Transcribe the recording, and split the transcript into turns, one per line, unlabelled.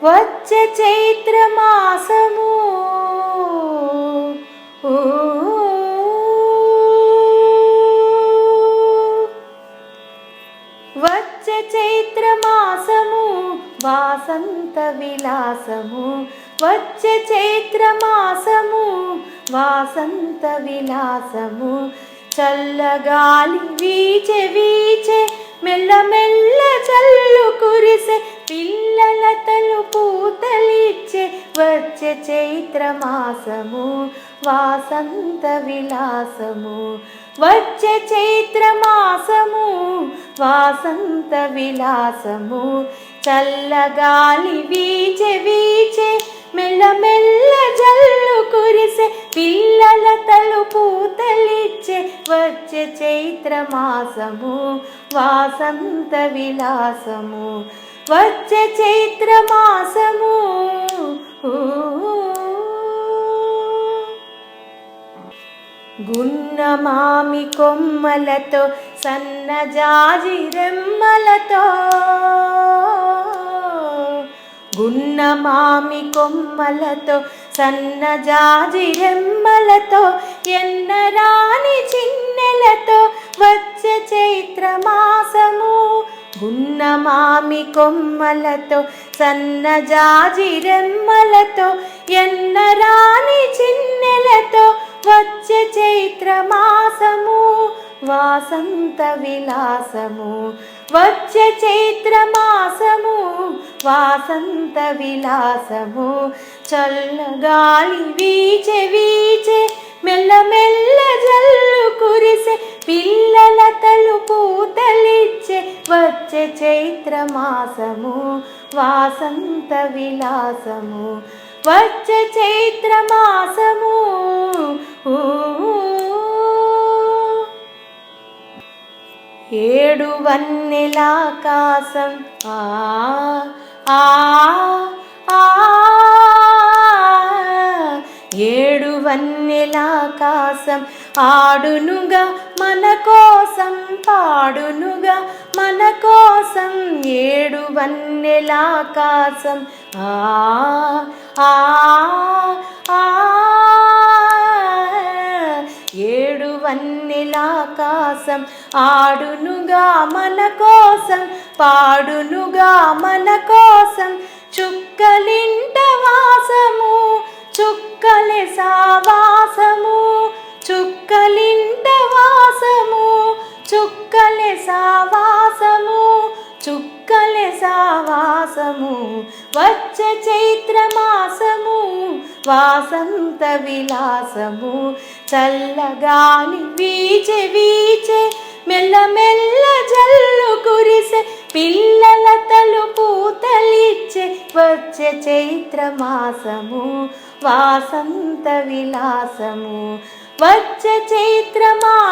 వచ్చే చైత్ర మాసము వచ్చే చైత్ర మాసము వాసంత విలాసము వచ్చే చైత్ర మాసము వాసంత విలాసము చల్లగాలి వీచే వీచే మెల్ల మెల్ల చల్లు కురిసే పిల్లల తలుపు తలిచ్చే వచ్చే చైత్ర మాసము వాసంత విలాసము వచ్చే చైత్ర మాసము వాసంత విలాసము చల్లగాలి వీచే వీచే మెల్ల మెల్ల జల్లు కురిసే పిల్లల తలుపు తలిచ్చే వచ్చే చైత్ర మాసము వాసంత విలాసము వచ్చే చైత్ర మాసము గున్న మామి కొమ్మలతో సన్నజాజి రెమ్మలతో గున్న మామి కొమ్మలతో సన్నజాజి రెమ్మలతో ఎన్నరాని చిన్నెలతో వచ్చే చైత్ర మాసము గున్న మామి కొమ్మలతో సన్నజాజి రెమ్మలతో ఎన్నరాని చిన్నెలతో వచ్చే చైత్ర మాసము వాసంత విలాసము వచ్చే చైత్ర మాసము వాసంత విలాసము చల్లగాలి వీచే వీచే మెల్ల మెల్ల జల్లు కురిసే పిల్లల తలుపు తలిచ్చే వచ్చే చైత్ర మాసము వాసంత విలాసము వచ్చే చైత్ర మాసము ఏడు వన్నెలాకాశం ఆ ఆ ఆ ఏడు వన్నెలాకాశం ఆడునుగా మన కోసం పాడునుగా మన కోసం ఏడు వన్నెలాకాశం ఆ ఆ ఆ ఏడు వన్నెలాకాశం ఆడునుగా మన కోసం పాడునుగా మన కోసం చుక్కలింట వాసము చుక్కలే సావాసము చుక్కలింట వాసము చుక్కలే సావాసము చుక్కలే సావాసము వచ్చే చైత్ర మాసము వాసంత విలాసము చల్లగాలి వీచే వీచే మెల్ల మెల్ల జల్లు కురిసే పిల్లల తలుపు తలిచ్చే వచ్చే చైత్ర మాసము వాసంత విలాసము వచ్చే చైత్ర మాసము